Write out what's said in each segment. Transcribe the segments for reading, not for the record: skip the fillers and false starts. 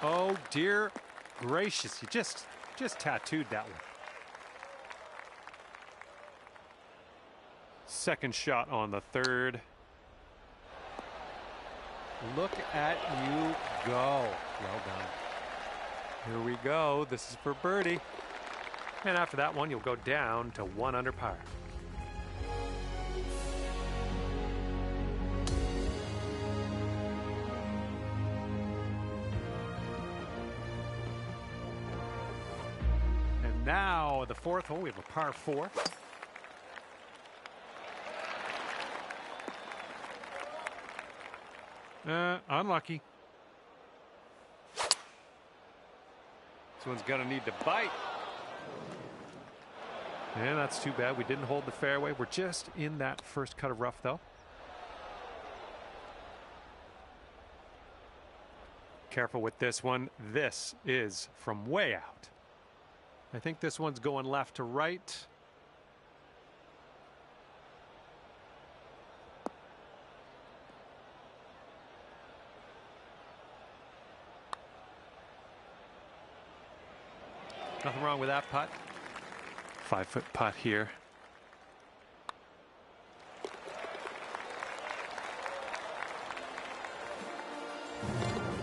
Oh, dear gracious. You just tattooed that one. Second shot on the third. Look at you go. Well done. Here we go. This is for birdie. And after that one, you'll go down to 1 under par. And now the fourth hole, we have a par 4. Unlucky. This one's gonna need to bite. And that's too bad. We didn't hold the fairway. We're just in that first cut of rough, though. Careful with this one. This is from way out. I think this one's going left to right. Nothing wrong with that putt. 5-foot putt here.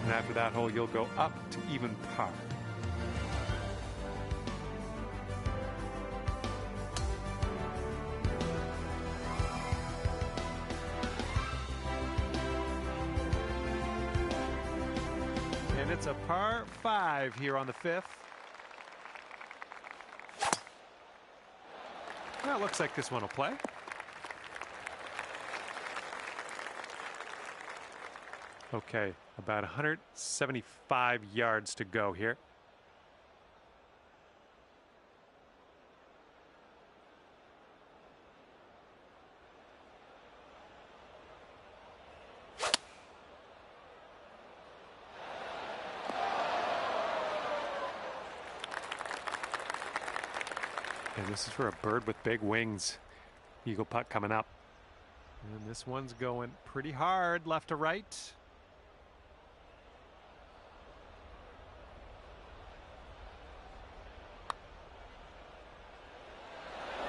And after that hole, you'll go up to even par. And it's a par 5 here on the 5th. Well, looks like this one will play. Okay, about 175 yards to go here. And this is for a bird with big wings. Eagle putt coming up. And this one's going pretty hard left to right.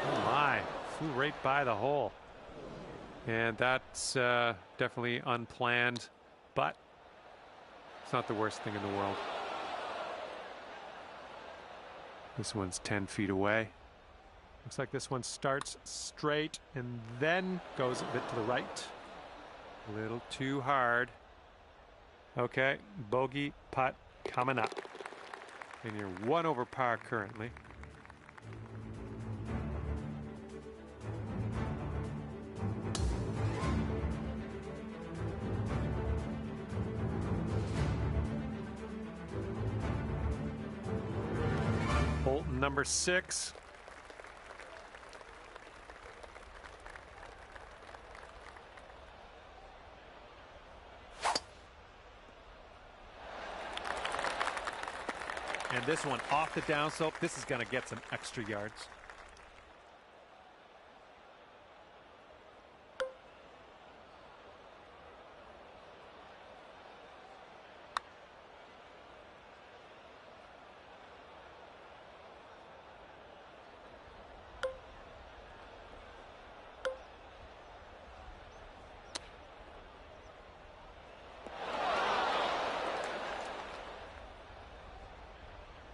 Oh my, flew right by the hole. And that's definitely unplanned, but it's not the worst thing in the world. This one's 10 feet away. Looks like this one starts straight and then goes a bit to the right. A little too hard. Okay, bogey putt coming up. And you're 1 over par currently. Hole number 6. And this one off the downslope. This is going to get some extra yards.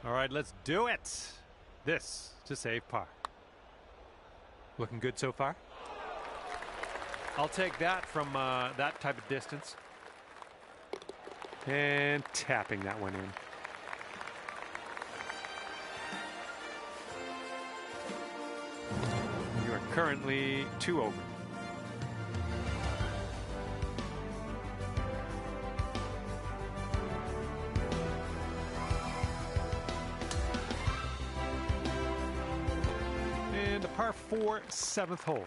All right, let's do it. This to save par. Looking good so far. I'll take that from that type of distance. And tapping that one in. You are currently 2 over. And a par 4 7th hole.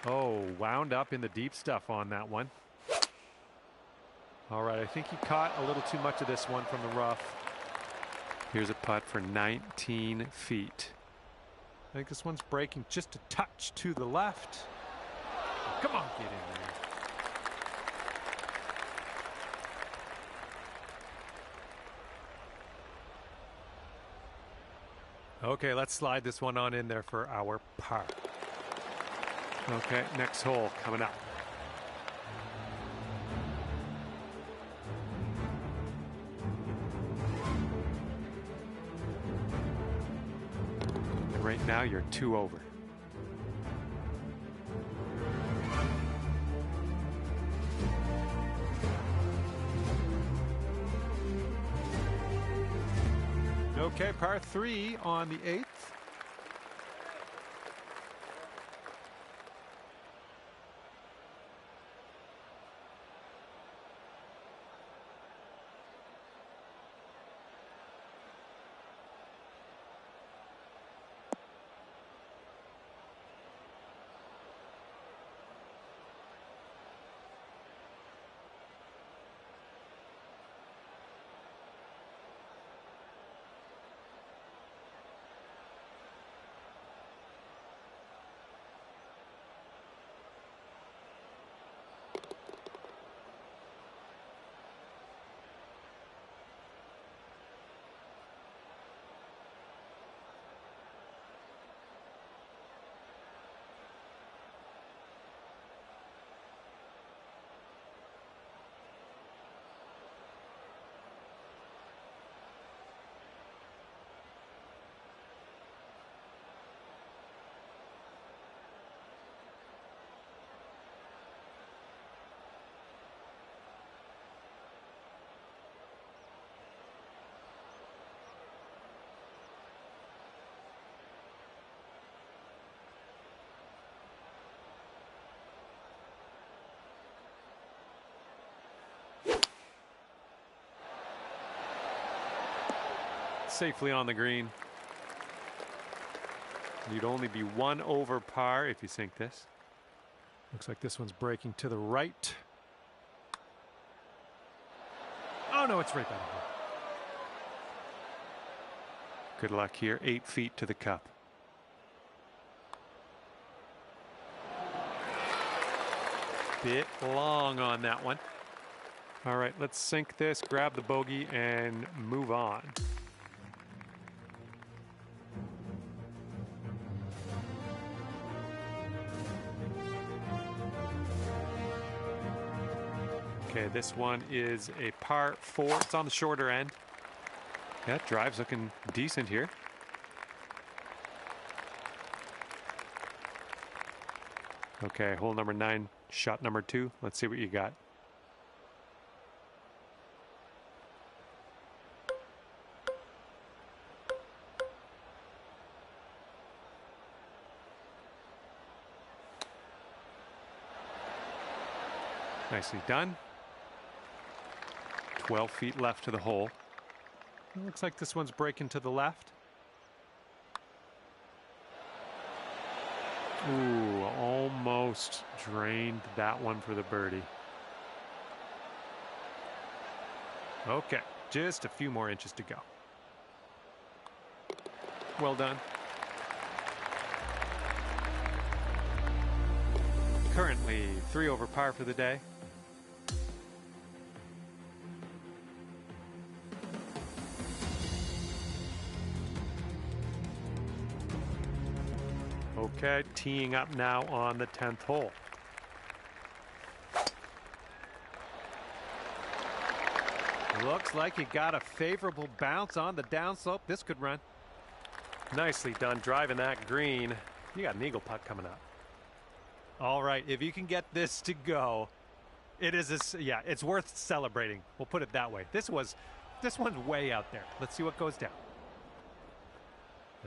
Oh, wound up in the deep stuff on that one. All right, I think he caught a little too much of this one from the rough. Here's a putt for 19 feet. think this one's breaking just a touch to the left. Come on, get in there. Okay, let's slide this one on in there for our par. Okay, next hole coming up. And right now you're 2 over. Okay, par 3 on the 8th. Safely on the green. You'd only be 1 over par if you sink this. Looks like this one's breaking to the right. Oh no, it's right back here. Good luck here. 8 feet to the cup. Bit long on that one. All right, let's sink this, grab the bogey, and move on. Okay, this one is a par 4. It's on the shorter end. Yeah, drive's looking decent here. Okay, hole number 9, shot number 2. Let's see what you got. Nicely done. 12 feet left to the hole. It looks like this one's breaking to the left. Ooh, almost drained that one for the birdie. Okay, just a few more inches to go. Well done. Currently 3 over par for the day. Okay, teeing up now on the 10th hole. Looks like you got a favorable bounce on the downslope. This could run. Nicely done driving that green. You got an eagle putt coming up. All right, if you can get this to go, it is yeah, it's worth celebrating. We'll put it that way. This one's way out there. Let's see what goes down.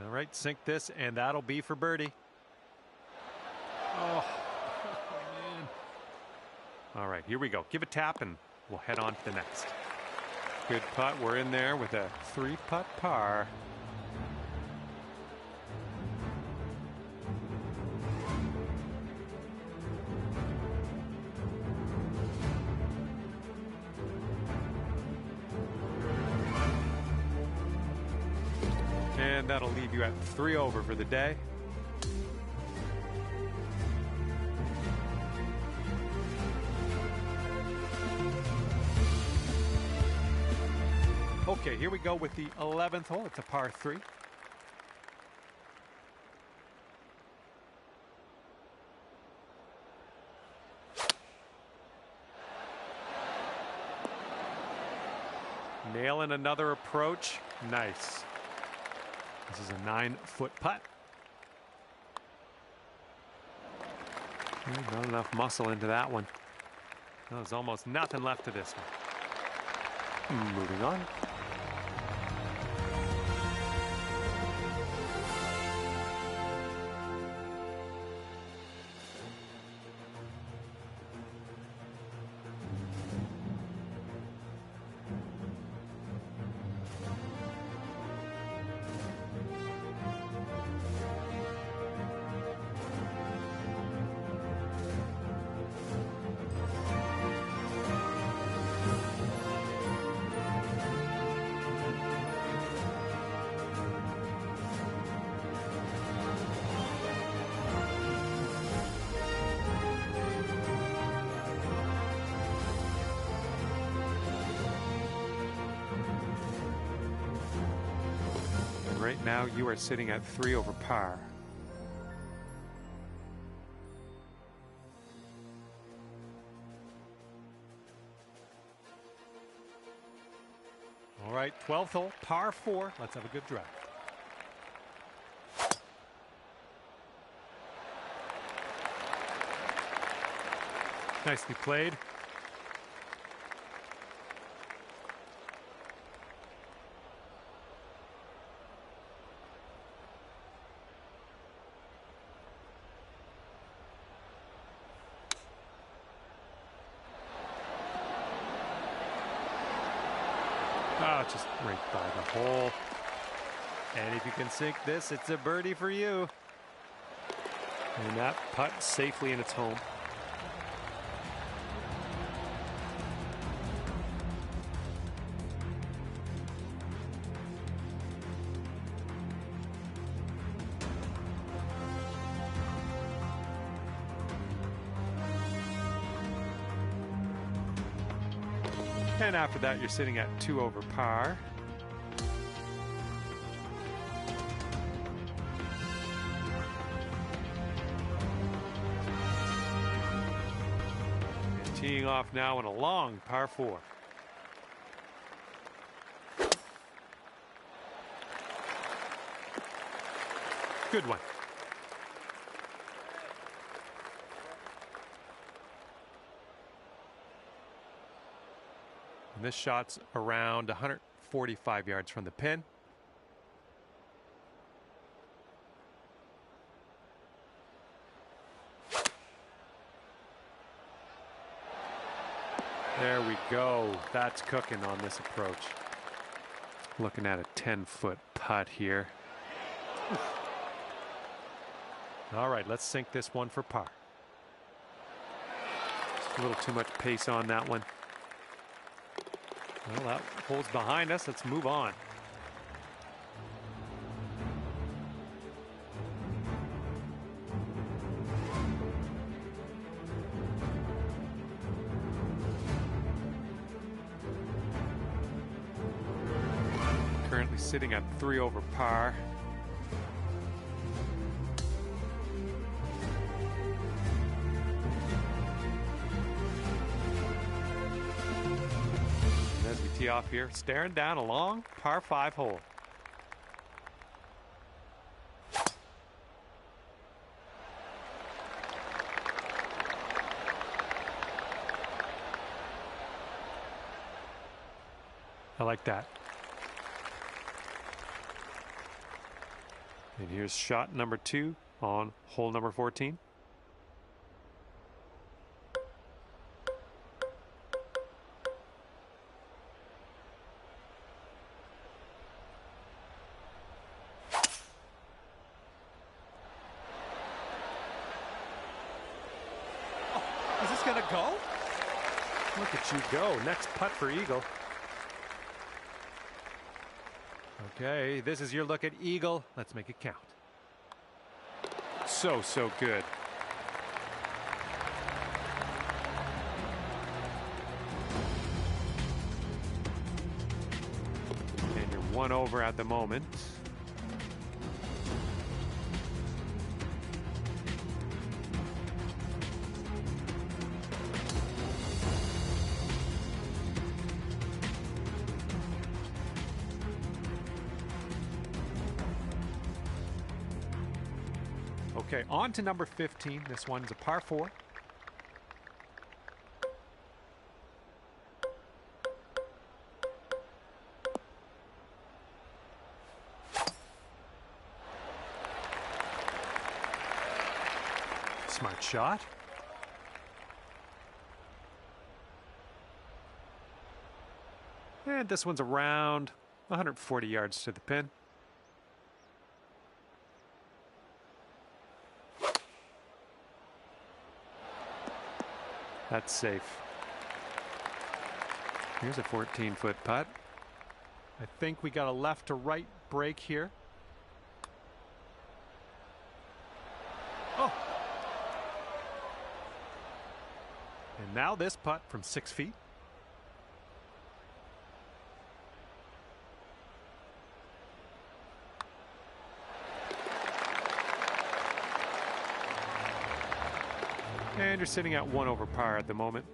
All right, sink this, and that'll be for birdie. Oh, man. All right, here we go. Give a tap, and we'll head on to the next. Good putt. We're in there with a 3-putt par. And that'll leave you at 3 over for the day. Okay, here we go with the 11th hole. It's a par 3. Nailing another approach. Nice. This is a 9-foot putt. Not enough muscle into that one. There's almost nothing left to this one. Moving on. Right now you are sitting at 3 over par. All right, 12th hole, par 4. Let's have a good drive. Nicely played. Oh, just right by the hole. And if you can sink this, it's a birdie for you. And that putt safely in its home. And after that, you're sitting at 2 over par. And teeing off now in a long par 4. Good one. And this shot's around 145 yards from the pin. There we go. That's cooking on this approach. Looking at a 10-foot putt here. All right, let's sink this one for par. Just a little too much pace on that one. Well, that hole's behind us. Let's move on. Currently sitting at 3 over par. Tee off here, staring down a long par 5 hole. I like that. And here's shot number 2 on hole number 14. Is this gonna go? Look at you go. Next putt for eagle. Okay, this is your look at eagle. Let's make it count. So good. one over at the moment. Okay, on to number 15. This one's a par 4. Smart shot. And this one's around 140 yards to the pin. That's safe. Here's a 14-foot putt. I think we got a left to right break here. Oh! And now this putt from 6 feet. And you're sitting at 1 over par at the moment.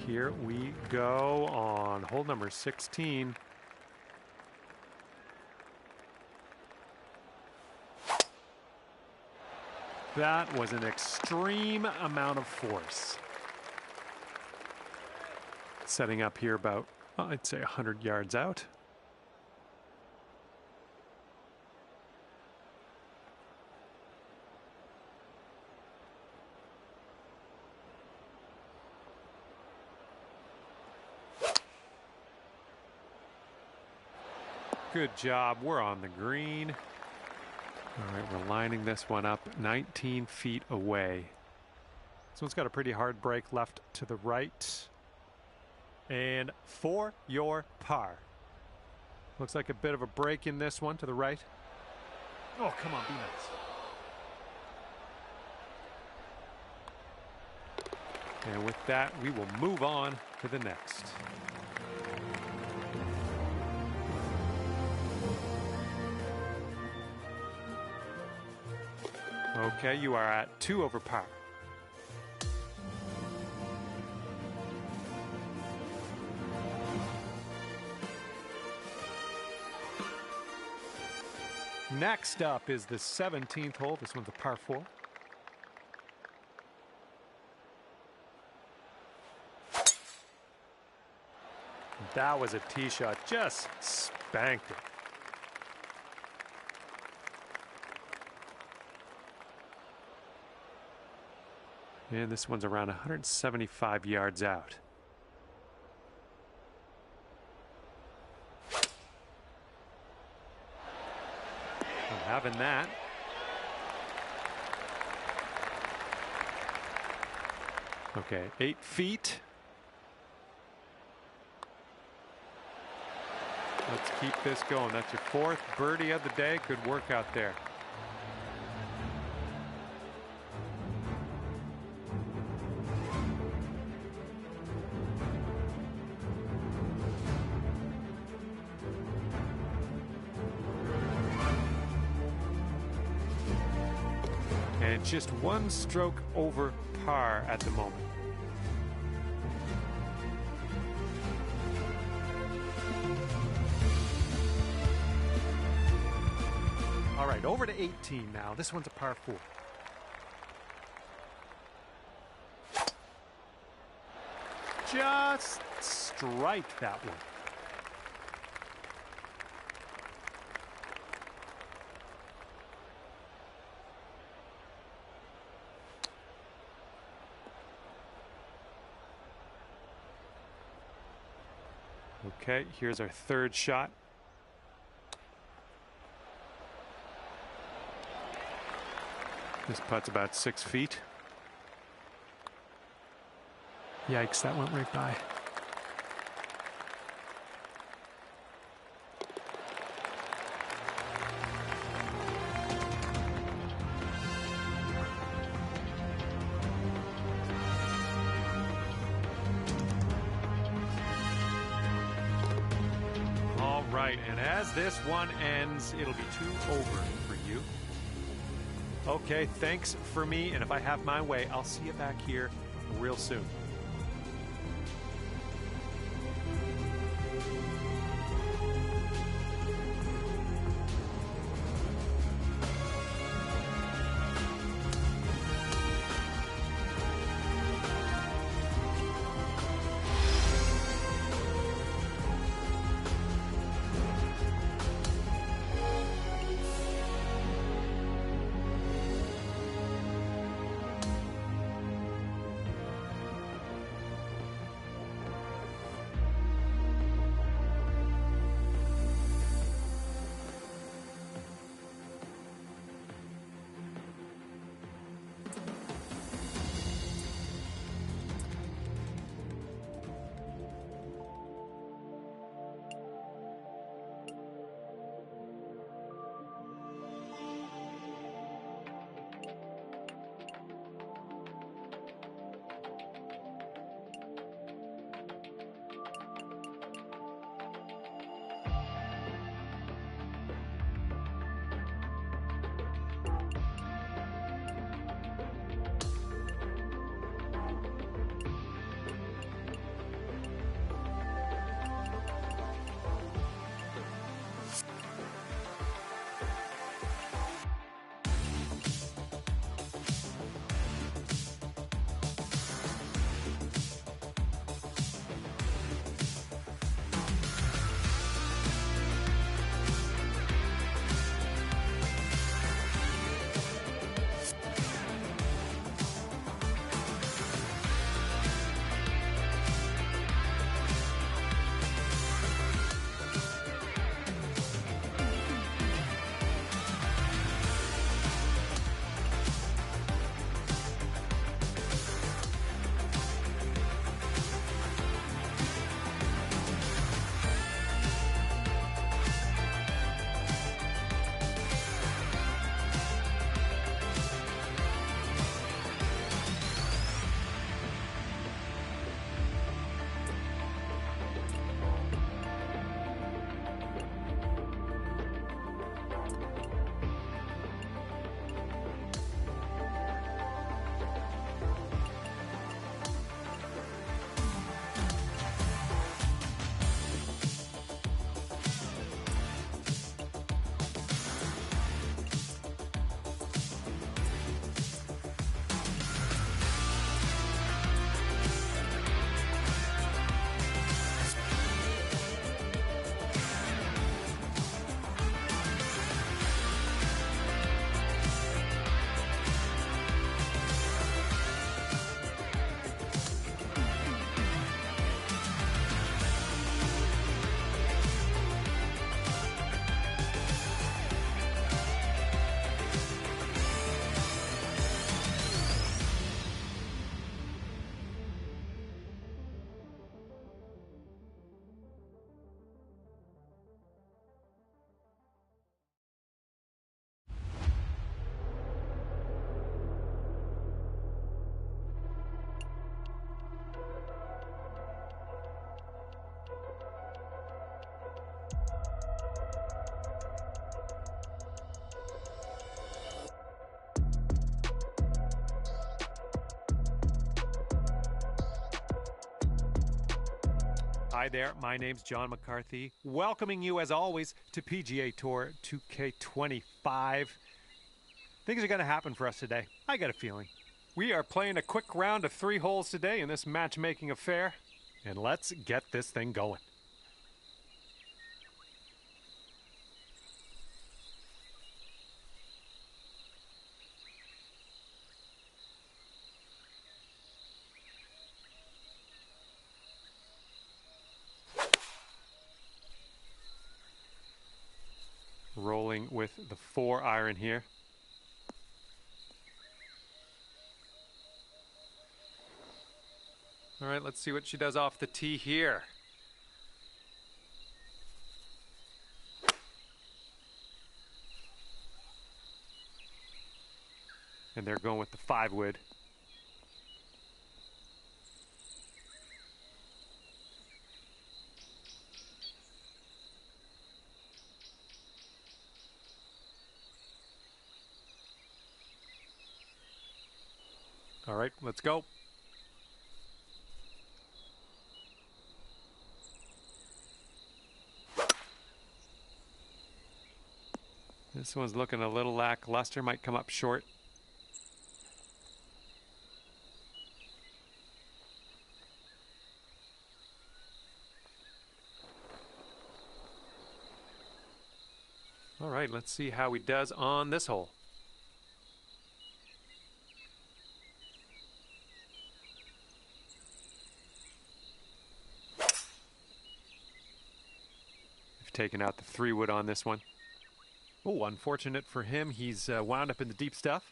Here we go on hole number 16. That was an extreme amount of force. Setting up here about, well, I'd say 100 yards out. Good job. We're on the green. All right, we're lining this one up 19 feet away. This one's got a pretty hard break left to the right. And for your par. Looks like a bit of a break in this one to the right. Oh, come on, be nice. And with that, we will move on to the next. Okay, you are at 2 over par. Next up is the 17th hole. This one's a par 4. That was a tee shot. Just spanked it. And this one's around 175 yards out. I'm having that. Okay, 8 feet. Let's keep this going. That's your 4th birdie of the day. Good work out there. And just 1 stroke over par at the moment. All right, over to 18 now. This one's a par 4. Just strike that one. Okay, here's our 3rd shot. This putt's about 6 feet. Yikes, that went right by. And as this one ends, it'll be 2 over for you. Okay, thanks for me, and if I have my way, I'll see you back here real soon. Hi there, my name's John McCarthy, welcoming you as always to PGA Tour 2K25. Things are going to happen for us today, I got a feeling. We are playing a quick round of 3 holes today in this matchmaking affair, and let's get this thing going. Rolling with the 4-iron here. All right, let's see what she does off the tee here. And they're going with the 5-wood. All right, let's go. This one's looking a little lackluster, might come up short. All right, let's see how he does on this hole. We've taken out the 3-wood on this one. Oh, unfortunate for him, he's wound up in the deep stuff.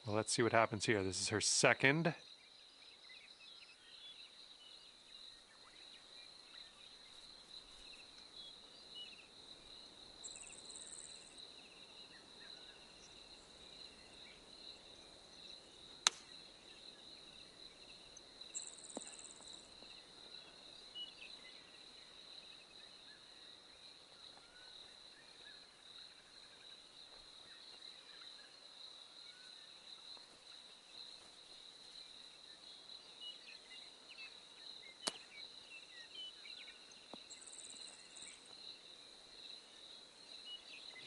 Well, let's see what happens here. This is her second.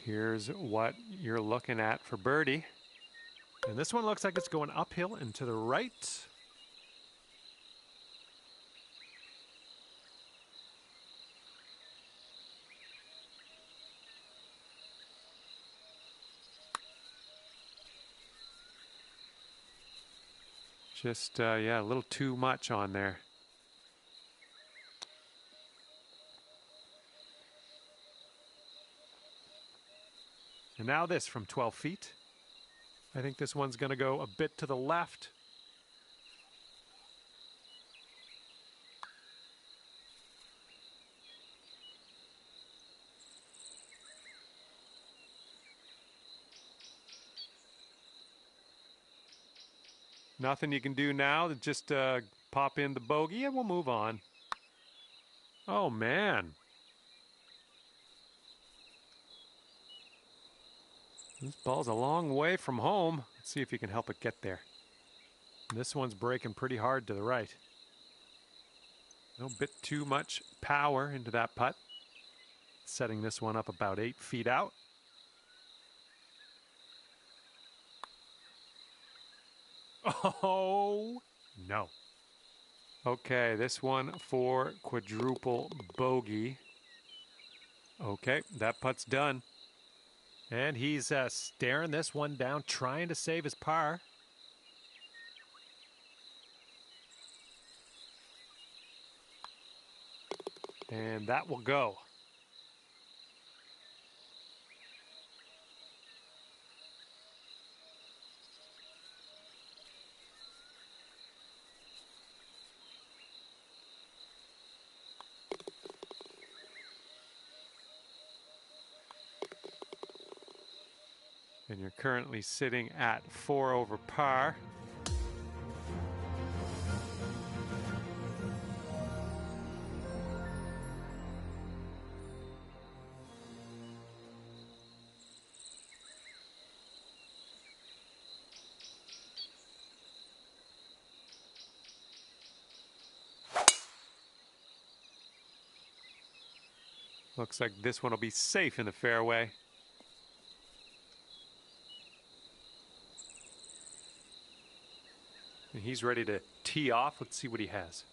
Here's what you're looking at for birdie. And this one looks like it's going uphill and to the right. Just, yeah, a little too much on there. And now this from 12 feet. I think this one's going to go a bit to the left. Nothing you can do now. Just pop in the bogey and we'll move on. Oh, man. This ball's a long way from home. Let's see if you can help it get there. This one's breaking pretty hard to the right. A bit too much power into that putt. Setting this one up about 8 feet out. Oh, no. Okay, this one for quadruple bogey. Okay, that putt's done. And he's staring this one down, trying to save his par. And that will go. And you're currently sitting at 4 over par. Looks like this one will be safe in the fairway. And he's ready to tee off. Let's see what he has.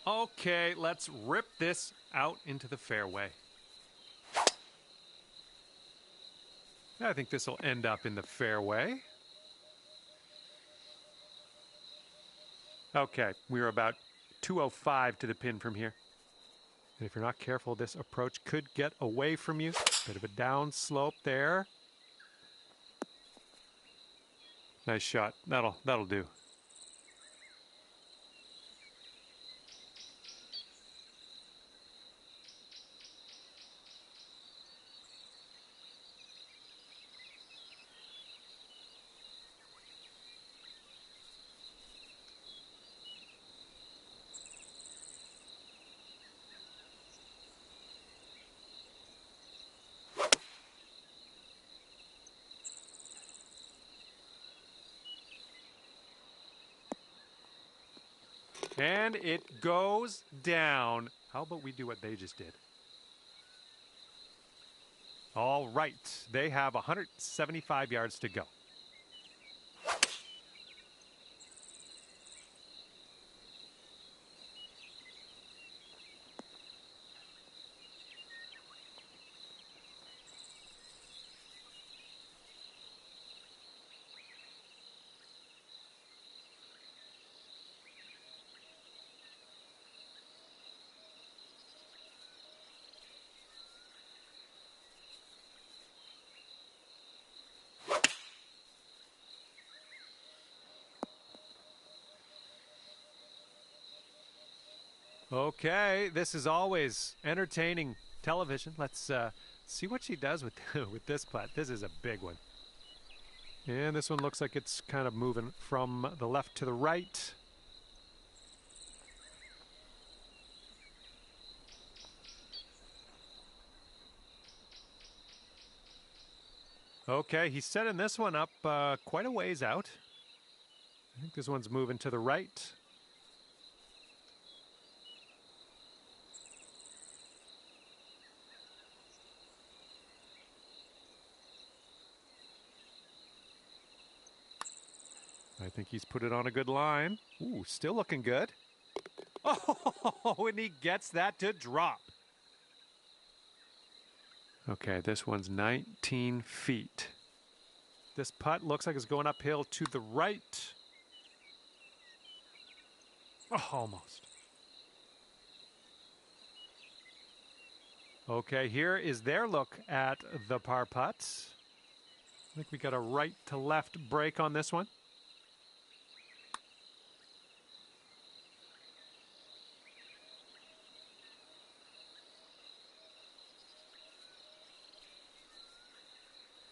Okay, let's rip this out into the fairway. I think this will end up in the fairway. Okay, we're about 205 to the pin from here. And if you're not careful, this approach could get away from you. Bit of a down slope there. Nice shot. That'll do. And it goes down. How about we do what they just did? All right, they have 175 yards to go. Okay, this is always entertaining television. Let's see what she does with with this putt. This is a big one. And this one looks like it's kind of moving from the left to the right. Okay, he's setting this one up quite a ways out. I think this one's moving to the right. I think he's put it on a good line. Ooh, still looking good. Oh, and he gets that to drop. Okay, this one's 19 feet. This putt looks like it's going uphill to the right. Oh, almost. Okay, here is their look at the par putts. I think we got a right to left break on this one.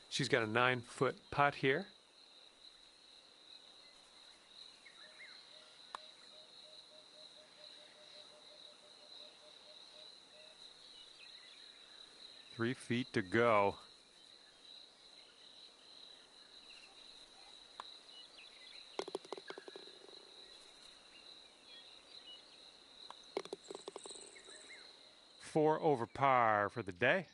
She's got a 9-foot putt here. Three feet to go. Four over par for the day.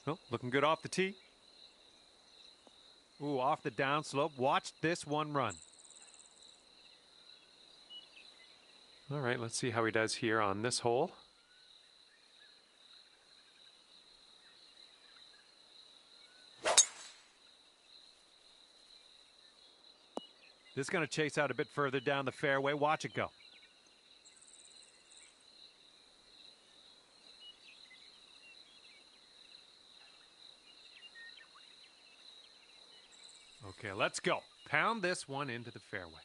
Oh, looking good off the tee. Ooh, off the downslope. Watch this one run. All right, let's see how he does here on this hole. This is going to chase out a bit further down the fairway. Watch it go. Okay, let's go. Pound this one into the fairway.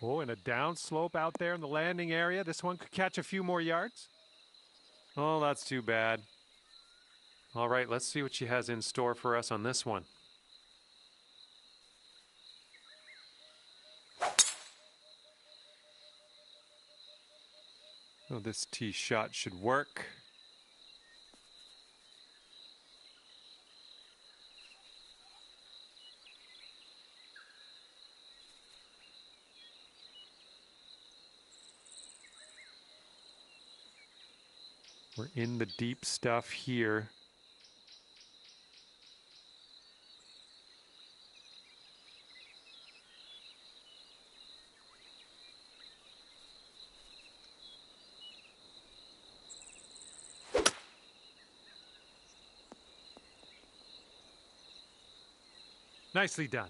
Oh, and a down slope out there in the landing area. This one could catch a few more yards. Oh, that's too bad. All right, let's see what she has in store for us on this one. Oh, this tee shot should work. We're in the deep stuff here. Nicely done.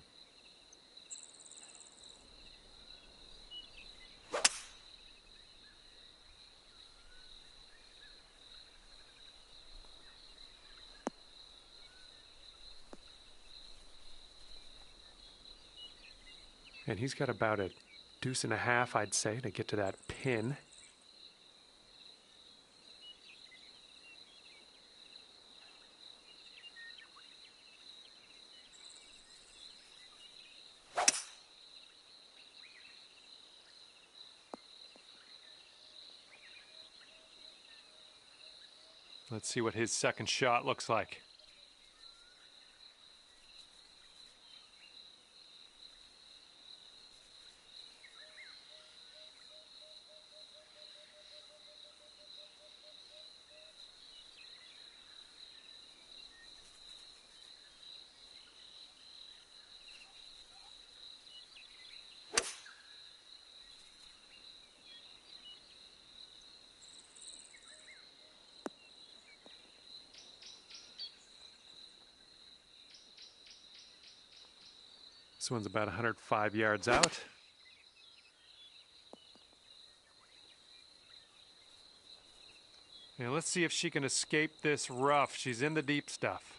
And he's got about a deuce and a half, I'd say, to get to that pin. Let's see what his second shot looks like. This one's about 105 yards out. And let's see if she can escape this rough. She's in the deep stuff.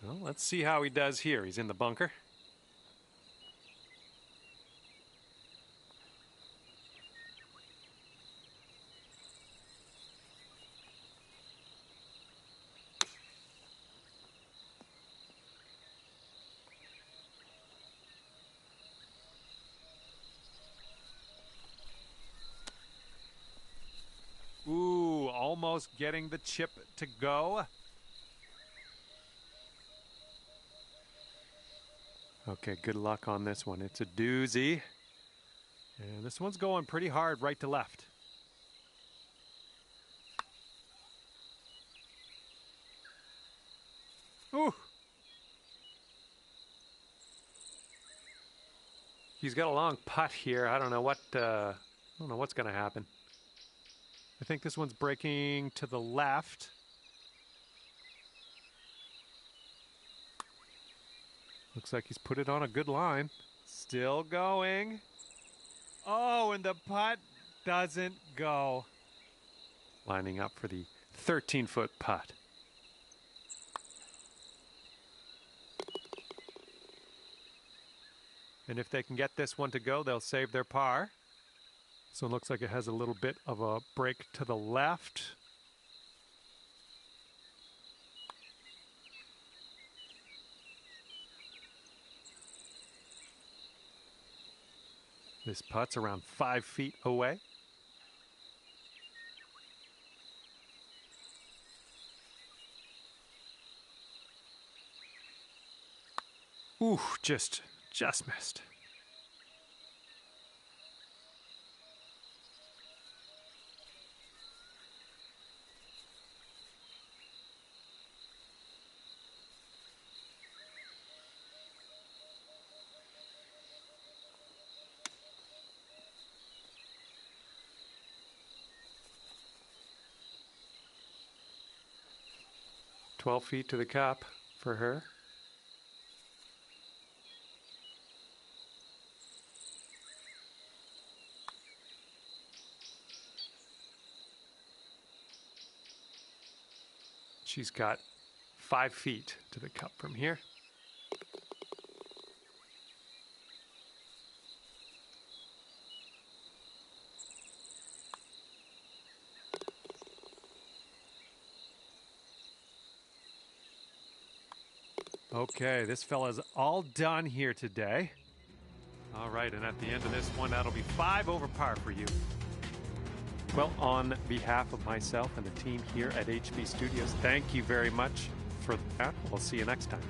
Well, let's see how he does here. He's in the bunker. Ooh, almost getting the chip to go. Okay, good luck on this one. It's a doozy. And this one's going pretty hard right to left. Ooh. He's got a long putt here. I don't know what's going to happen. I think this one's breaking to the left. Looks like he's put it on a good line. Still going. Oh, and the putt doesn't go. Lining up for the 13-foot putt. And if they can get this one to go, they'll save their par. So it looks like it has a little bit of a break to the left. This putt's around 5 feet away. Ooh, just missed. "12 feet to the cup for her. She's got 5 feet to the cup from here. Okay, this fella's all done here today. All right, and at the end of this one, that'll be 5 over par for you. Well, on behalf of myself and the team here at HB Studios, thank you very much for that. We'll see you next time.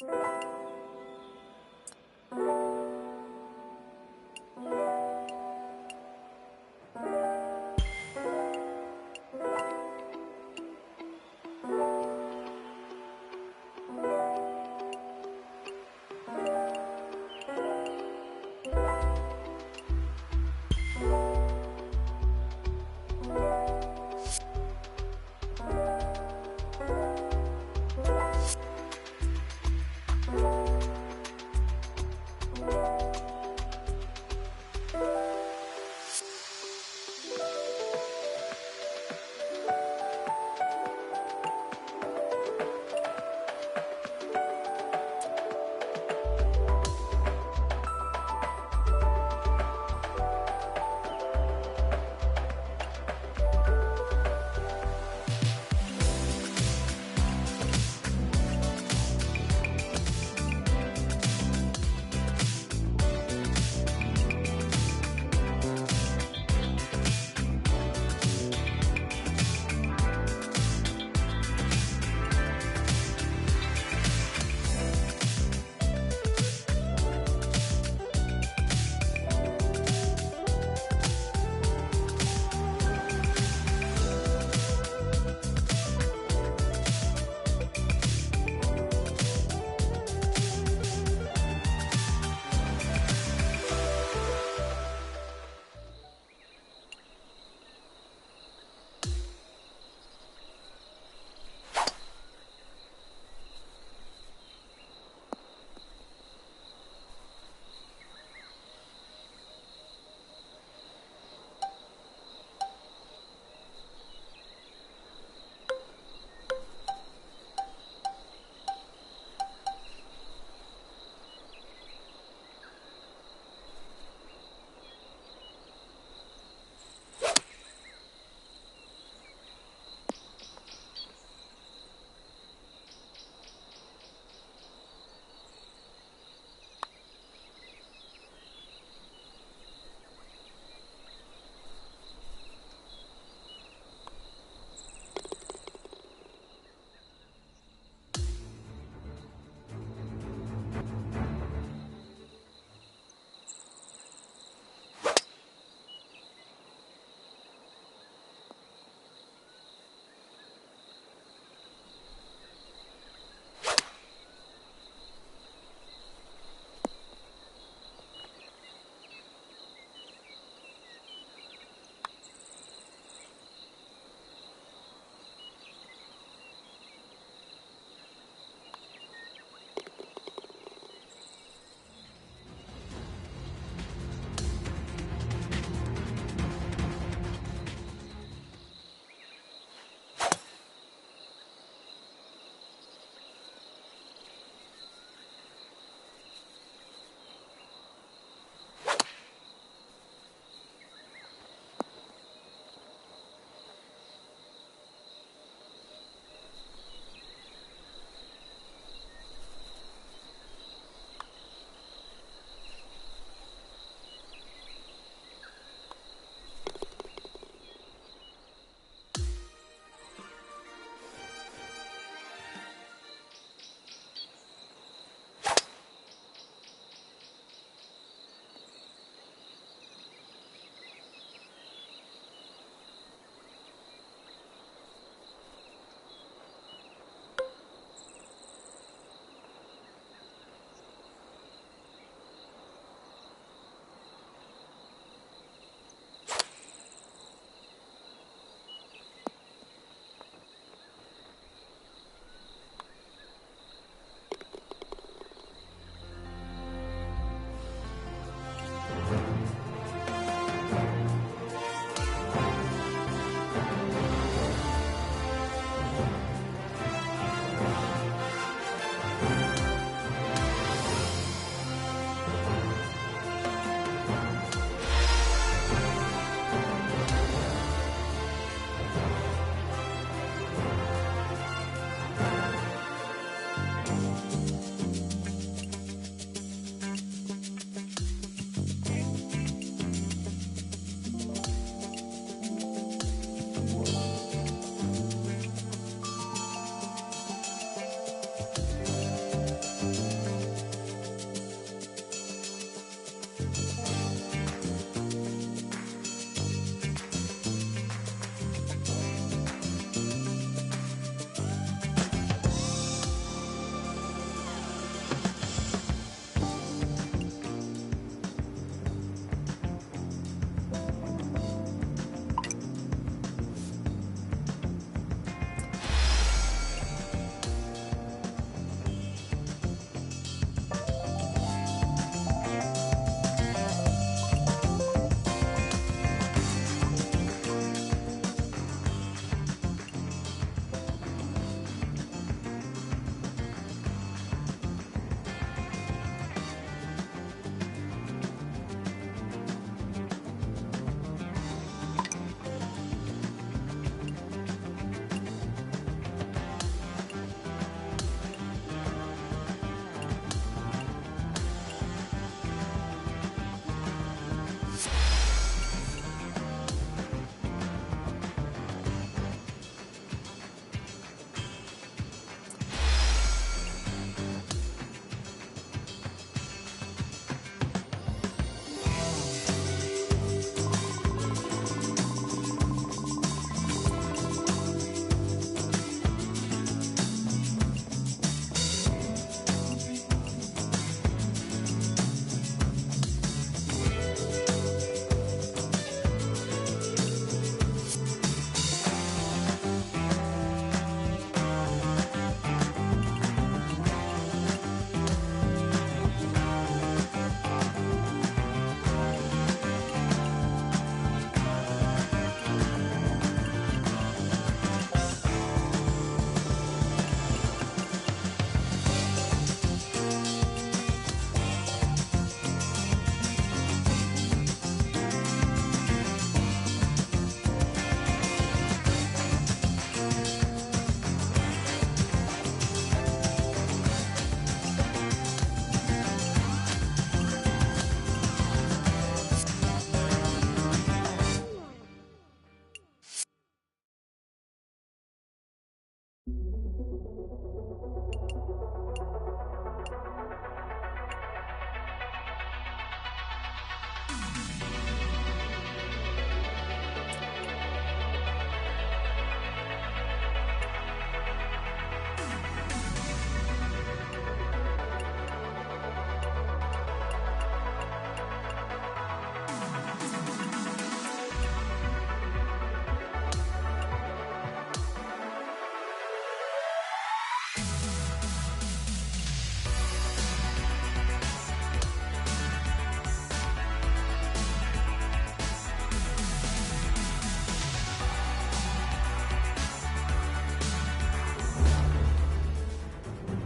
you.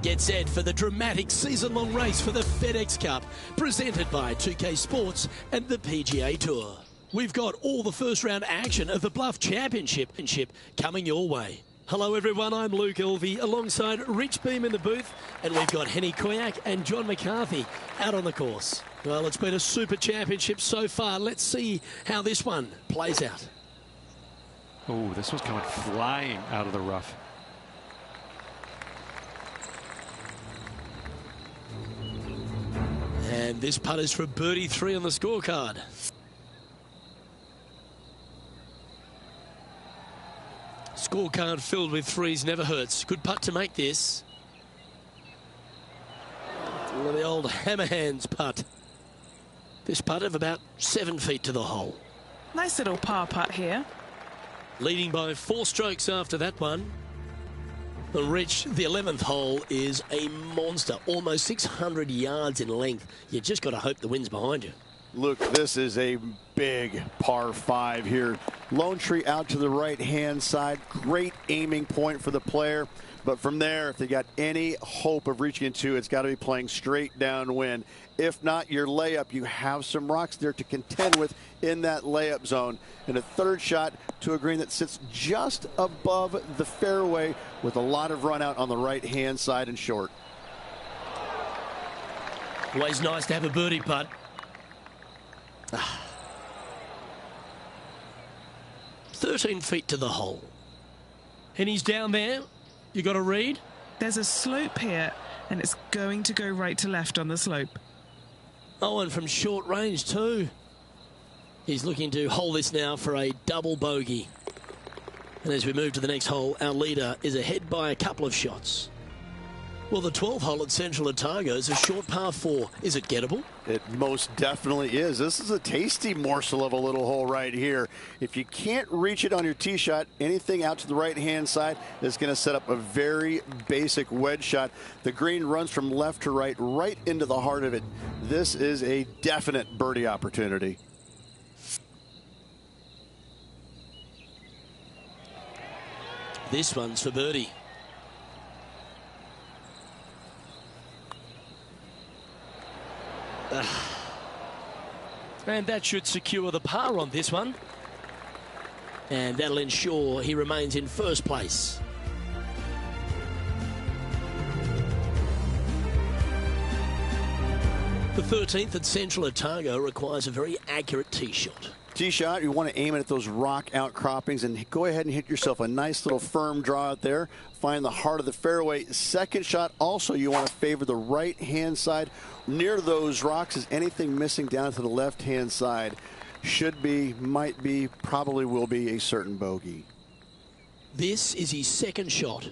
Get set for the dramatic season-long race for the FedEx Cup, presented by 2K Sports and the PGA Tour. We've got all the first-round action of the Bluff Championship coming your way. Hello everyone, I'm Luke Elvey alongside Rich Beam in the booth, and we've got Henny Koyak and John McCarthy out on the course. Well, it's been a super championship so far. Let's see how this one plays out. Oh, this was coming flying out of the rough. And this putt is for birdie 3 on the scorecard. Scorecard filled with threes never hurts. Good putt to make this. The old hammer hands putt. This putt of about 7 feet to the hole. Nice little par putt here. Leading by 4 strokes after that one. And Rich, the 11th hole is a monster, almost 600 yards in length. You just got to hope the wind's behind you. Look, this is a big par 5 here. Lone Tree out to the right-hand side. Great aiming point for the player. But from there, if they got any hope of reaching into, it's got to be playing straight downwind. If not, your layup, you have some rocks there to contend with in that layup zone. And a third shot to a green that sits just above the fairway with a lot of run out on the right-hand side and short. Always nice to have a birdie putt. 13 feet to the hole. And he's down there. You got to read? There's a slope here, and it's going to go right to left on the slope. Oh, and from short range too. He's looking to hold this now for a double bogey. And as we move to the next hole, our leader is ahead by a couple of shots. Well, the 12th hole at Central Otago is a short par 4. Is it gettable? It most definitely is. This is a tasty morsel of a little hole right here. If you can't reach it on your tee shot, anything out to the right-hand side is going to set up a very basic wedge shot. The green runs from left to right, right into the heart of it. This is a definite birdie opportunity. This one's for birdie. And that should secure the par on this one. And that'll ensure he remains in first place. The 13th at Central Otago requires a very accurate tee shot. Tee shot, you want to aim it at those rock outcroppings and go ahead and hit yourself a nice little firm draw out there. Find the heart of the fairway. Second shot, also you want to favor the right-hand side. Near those rocks is anything missing down to the left-hand side. Should be, might be, probably will be a certain bogey. This is his second shot.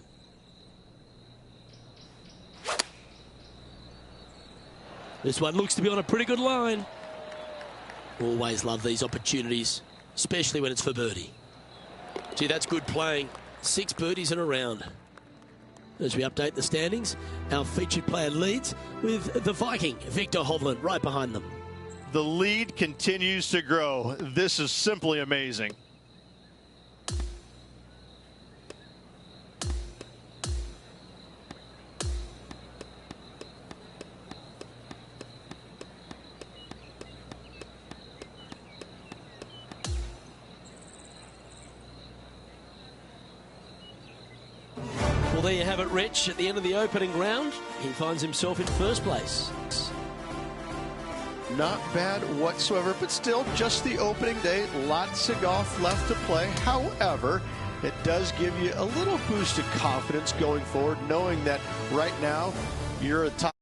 This one looks to be on a pretty good line. Always love these opportunities, especially when it's for birdie. Gee, that's good playing. 6 birdies in a round. As we update the standings, our featured player leads with the Viking, Viktor Hovland, right behind them. The lead continues to grow. This is simply amazing. Well, there you have it, Rich. At the end of the opening round, he finds himself in first place. Not bad whatsoever, but still just the opening day. Lots of golf left to play. However, it does give you a little boost of confidence going forward, knowing that right now you're a top